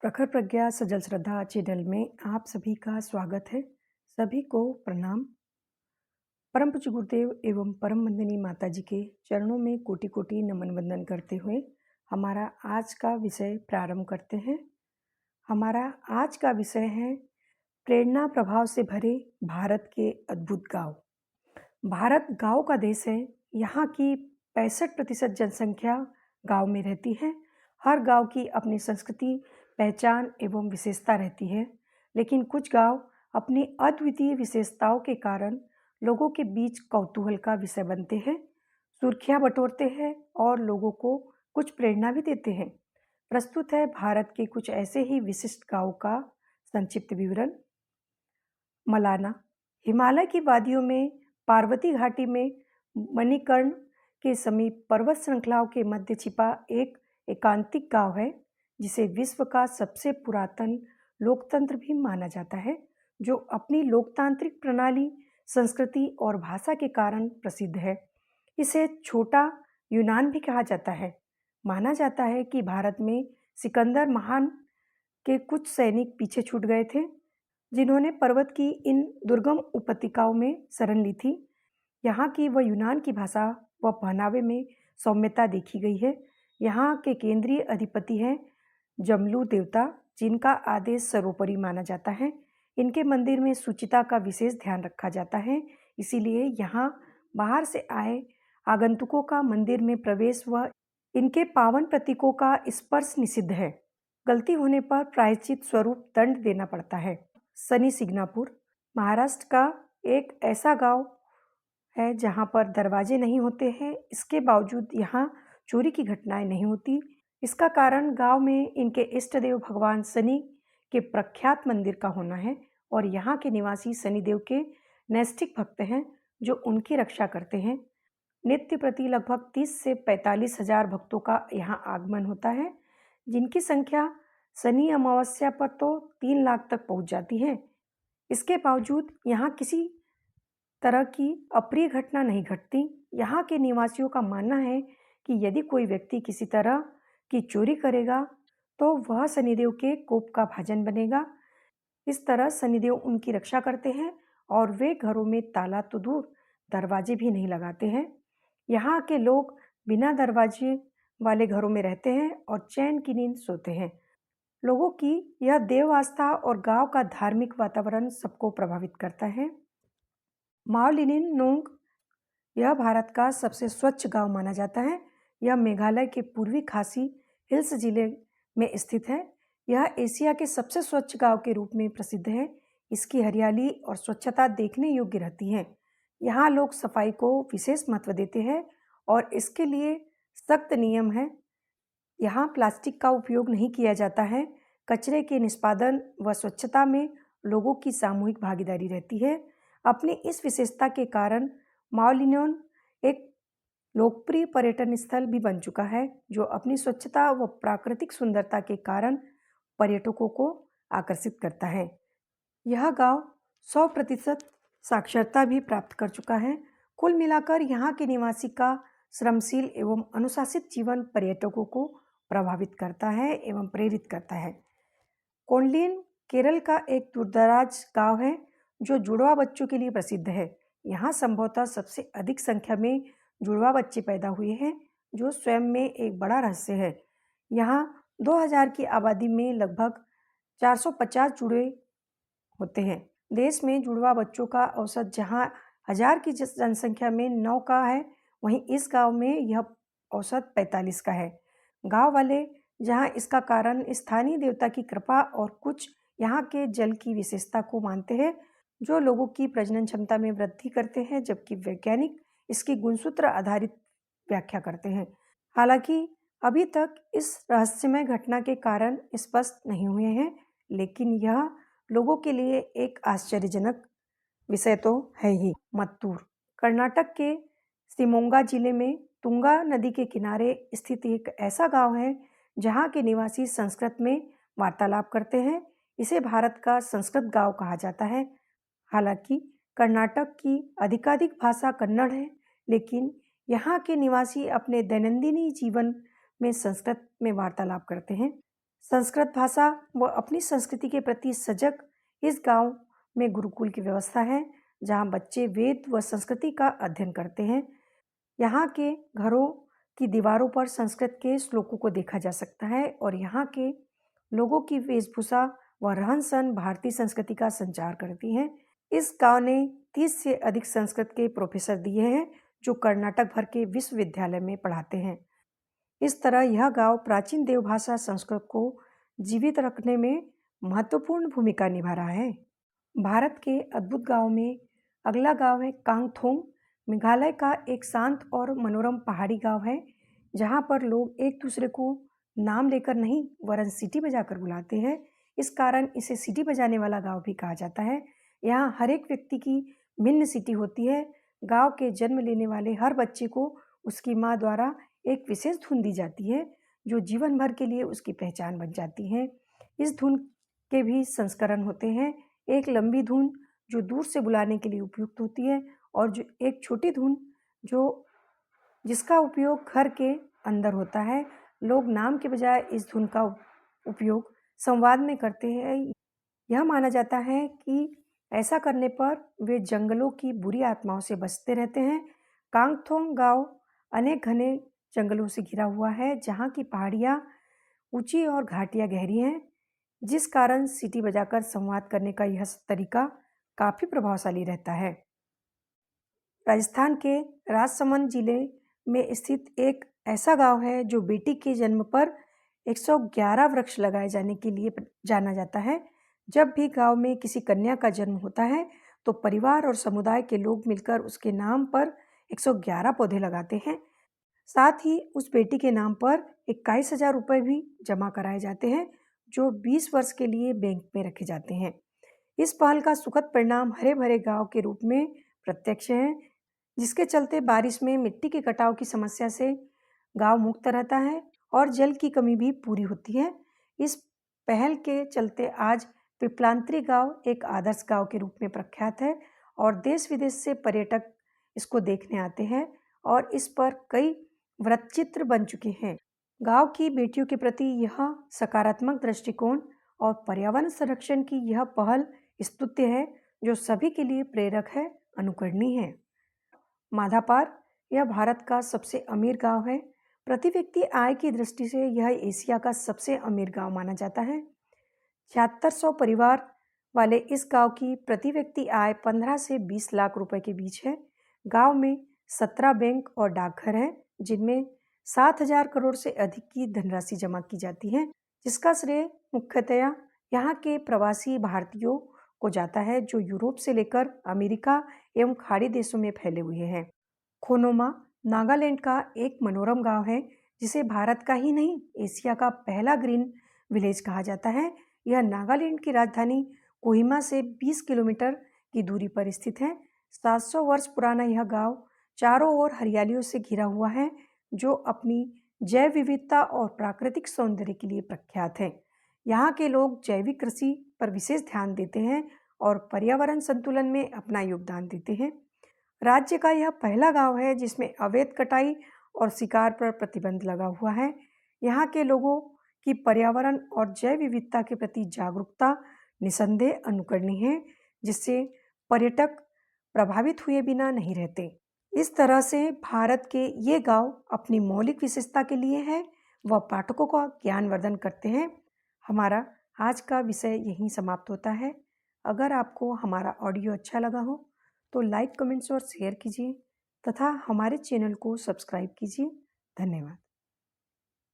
प्रखर प्रज्ञा सजल श्रद्धा चैनल में आप सभी का स्वागत है। सभी को प्रणाम। परम पूज्य गुरुदेव एवं परम वंदनीय माता जी के चरणों में कोटि कोटि नमन वंदन करते हुए हमारा आज का विषय प्रारंभ करते हैं। हमारा आज का विषय है प्रेरणा प्रभाव से भरे भारत के अद्भुत गांव। भारत गांव का देश है। यहाँ की 65% जनसंख्या गांव में रहती है। हर गांव की अपनी संस्कृति, पहचान एवं विशेषता रहती है, लेकिन कुछ गांव अपनी अद्वितीय विशेषताओं के कारण लोगों के बीच कौतूहल का विषय बनते हैं, सुर्खियां बटोरते हैं और लोगों को कुछ प्रेरणा भी देते हैं। प्रस्तुत है भारत के कुछ ऐसे ही विशिष्ट गांवों का संक्षिप्त विवरण। मलाना हिमालय की वादियों में, पार्वती घाटी में, मणिकर्ण के समीप पर्वत श्रृंखलाओं के मध्य छिपा एक एकांतिक गांव है, जिसे विश्व का सबसे पुरातन लोकतंत्र भी माना जाता है, जो अपनी लोकतांत्रिक प्रणाली, संस्कृति और भाषा के कारण प्रसिद्ध है। इसे छोटा यूनान भी कहा जाता है। माना जाता है कि भारत में सिकंदर महान के कुछ सैनिक पीछे छूट गए थे, जिन्होंने पर्वत की इन दुर्गम उपत्यकाओं में शरण ली थी। यहाँ की व यूनान की भाषा व पहनावे में सौम्यता देखी गई है। यहाँ के केंद्रीय अधिपति हैं जमलू देवता, जिनका आदेश सर्वोपरि माना जाता है। इनके मंदिर में शुचिता का विशेष ध्यान रखा जाता है, इसीलिए यहाँ बाहर से आए आगंतुकों का मंदिर में प्रवेश व इनके पावन प्रतीकों का स्पर्श निषिद्ध है। गलती होने पर प्रायश्चित स्वरूप दंड देना पड़ता है। सनी सिग्नापुर महाराष्ट्र का एक ऐसा गांव है जहां पर दरवाजे नहीं होते हैं। इसके बावजूद यहां चोरी की घटनाएं नहीं होती। इसका कारण गांव में इनके इष्ट देव भगवान शनि के प्रख्यात मंदिर का होना है और यहाँ के निवासी शनिदेव के नैष्ठिक भक्त हैं, जो उनकी रक्षा करते हैं। नित्य प्रति लगभग 30 से 45 हजार भक्तों का यहाँ आगमन होता है, जिनकी संख्या शनि अमावस्या पर तो 3 लाख तक पहुँच जाती है। इसके बावजूद यहाँ किसी तरह की अप्रिय घटना नहीं घटती। यहाँ के निवासियों का मानना है कि यदि कोई व्यक्ति किसी तरह की चोरी करेगा तो वह शनिदेव के कोप का भाजन बनेगा। इस तरह शनिदेव उनकी रक्षा करते हैं और वे घरों में ताला तो दूर, दरवाजे भी नहीं लगाते हैं। यहाँ के लोग बिना दरवाजे वाले घरों में रहते हैं और चैन की नींद सोते हैं। लोगों की यह देव आस्था और गांव का धार्मिक वातावरण सबको प्रभावित करता है। माओलिनिंग यह भारत का सबसे स्वच्छ गांव माना जाता है। यह मेघालय के पूर्वी खासी हिल्स जिले में स्थित है। यह एशिया के सबसे स्वच्छ गांव के रूप में प्रसिद्ध है। इसकी हरियाली और स्वच्छता देखने योग्य रहती है। यहाँ लोग सफाई को विशेष महत्व देते हैं और इसके लिए सख्त नियम है। यहाँ प्लास्टिक का उपयोग नहीं किया जाता है। कचरे के निष्पादन व स्वच्छता में लोगों की सामूहिक भागीदारी रहती है। अपनी इस विशेषता के कारण माओलिनोन एक लोकप्रिय पर्यटन स्थल भी बन चुका है, जो अपनी स्वच्छता व प्राकृतिक सुंदरता के कारण पर्यटकों को आकर्षित करता है। यह गांव 100% साक्षरता भी प्राप्त कर चुका है। कुल मिलाकर यहाँ के निवासी का श्रमशील एवं अनुशासित जीवन पर्यटकों को प्रभावित करता है एवं प्रेरित करता है। कोंडलीन केरल का एक दूरदराज गांव है, जो जुड़वा बच्चों के लिए प्रसिद्ध है। यहाँ संभवतः सबसे अधिक संख्या में जुड़वा बच्चे पैदा हुए हैं, जो स्वयं में एक बड़ा रहस्य है। यहाँ 2000 की आबादी में लगभग 450 जुड़वे होते हैं। देश में जुड़वा बच्चों का औसत जहाँ 1000 की जनसंख्या में 9 का है, वहीं इस गांव में यह औसत 45 का है। गांव वाले जहां इसका कारण स्थानीय देवता की कृपा और कुछ यहाँ के जल की विशेषता को मानते हैं, जो लोगों की प्रजनन क्षमता में वृद्धि करते हैं, जबकि वैज्ञानिक इसकी गुणसूत्र आधारित व्याख्या करते हैं। हालांकि अभी तक इस रहस्यमय घटना के कारण स्पष्ट नहीं हुए हैं, लेकिन यह लोगों के लिए एक आश्चर्यजनक विषय तो है ही। मत्तूर कर्नाटक के शिमोगा जिले में तुंगा नदी के किनारे स्थित एक ऐसा गांव है, जहां के निवासी संस्कृत में वार्तालाप करते हैं। इसे भारत का संस्कृत गांव कहा जाता है। हालांकि कर्नाटक की आधिकारिक भाषा कन्नड़ है, लेकिन यहाँ के निवासी अपने दैनंदिन जीवन में संस्कृत में वार्तालाप करते हैं। संस्कृत भाषा व अपनी संस्कृति के प्रति सजग इस गांव में गुरुकुल की व्यवस्था है, जहां बच्चे वेद व संस्कृति का अध्ययन करते हैं। यहाँ के घरों की दीवारों पर संस्कृत के श्लोकों को देखा जा सकता है और यहाँ के लोगों की वेशभूषा व रहन-सहन भारतीय संस्कृति का संचार करती हैं। इस गांव ने 30 से अधिक संस्कृत के प्रोफेसर दिए हैं, जो कर्नाटक भर के विश्वविद्यालय में पढ़ाते हैं। इस तरह यह गांव प्राचीन देवभाषा संस्कृत को जीवित रखने में महत्वपूर्ण भूमिका निभा रहा है। भारत के अद्भुत गांव में अगला गांव है कांगथोंग। मेघालय का एक शांत और मनोरम पहाड़ी गांव है, जहां पर लोग एक दूसरे को नाम लेकर नहीं वरन सीटी बजाकर बुलाते हैं। इस कारण इसे सीटी बजाने वाला गांव भी कहा जाता है। यहाँ हर एक व्यक्ति की भिन्न सीटी होती है। गांव के जन्म लेने वाले हर बच्चे को उसकी माँ द्वारा एक विशेष धुन दी जाती है, जो जीवन भर के लिए उसकी पहचान बन जाती है। इस धुन के भी संस्करण होते हैं। एक लंबी धुन जो दूर से बुलाने के लिए उपयुक्त होती है और जो एक छोटी धुन जिसका उपयोग घर के अंदर होता है। लोग नाम के बजाय इस धुन का उपयोग संवाद में करते हैं। यह माना जाता है कि ऐसा करने पर वे जंगलों की बुरी आत्माओं से बचते रहते हैं। कांगथोंग गांव अनेक घने जंगलों से घिरा हुआ है, जहां की पहाड़ियां ऊंची और घाटियां गहरी हैं, जिस कारण सीटी बजाकर संवाद करने का यह तरीका काफी प्रभावशाली रहता है। राजस्थान के राजसमंद जिले में स्थित एक ऐसा गांव है जो बेटी के जन्म पर 111 वृक्ष लगाए जाने के लिए जाना जाता है। जब भी गांव में किसी कन्या का जन्म होता है तो परिवार और समुदाय के लोग मिलकर उसके नाम पर 111 पौधे लगाते हैं। साथ ही उस बेटी के नाम पर 21,000 रुपये भी जमा कराए जाते हैं, जो 20 वर्ष के लिए बैंक में रखे जाते हैं। इस पहल का सुखद परिणाम हरे भरे गांव के रूप में प्रत्यक्ष है, जिसके चलते बारिश में मिट्टी के कटाव की समस्या से गांव मुक्त रहता है और जल की कमी भी पूरी होती है। इस पहल के चलते आज पिपलांत्री गांव एक आदर्श गांव के रूप में प्रख्यात है और देश विदेश से पर्यटक इसको देखने आते हैं और इस पर कई वृत्तचित्र बन चुके हैं। गांव की बेटियों के प्रति यह सकारात्मक दृष्टिकोण और पर्यावरण संरक्षण की यह पहल स्तुत्य है, जो सभी के लिए प्रेरक है, अनुकरणीय है। माधापार यह भारत का सबसे अमीर गांव है। प्रति व्यक्ति आय की दृष्टि से यह एशिया का सबसे अमीर गांव माना जाता है। 7600 परिवार वाले इस गांव की प्रति व्यक्ति आय 15 से 20 लाख रुपए के बीच है। गांव में 17 बैंक और डाकघर हैं, जिनमें 7,000 करोड़ से अधिक की धनराशि जमा की जाती है, जिसका श्रेय मुख्यतया यहाँ के प्रवासी भारतीयों को जाता है, जो यूरोप से लेकर अमेरिका एवं खाड़ी देशों में फैले हुए हैं। खोनोमा नागालैंड का एक मनोरम गांव है, जिसे भारत का ही नहीं एशिया का पहला ग्रीन विलेज कहा जाता है। यह नागालैंड की राजधानी कोहिमा से 20 किलोमीटर की दूरी पर स्थित है। 700 वर्ष पुराना यह गांव चारों ओर हरियालियों से घिरा हुआ है, जो अपनी जैव विविधता और प्राकृतिक सौंदर्य के लिए प्रख्यात है। यहाँ के लोग जैविक कृषि पर विशेष ध्यान देते हैं और पर्यावरण संतुलन में अपना योगदान देते हैं। राज्य का यह पहला गांव है जिसमें अवैध कटाई और शिकार पर प्रतिबंध लगा हुआ है। यहाँ के लोगों की पर्यावरण और जैव विविधता के प्रति जागरूकता निसंदेह अनुकरणीय है, जिससे पर्यटक प्रभावित हुए बिना नहीं रहते। इस तरह से भारत के ये गांव अपनी मौलिक विशेषता के लिए है व पाठकों का ज्ञानवर्धन करते हैं। हमारा आज का विषय यहीं समाप्त होता है। अगर आपको हमारा ऑडियो अच्छा लगा हो तो लाइक, कमेंट्स और शेयर कीजिए तथा हमारे चैनल को सब्सक्राइब कीजिए। धन्यवाद।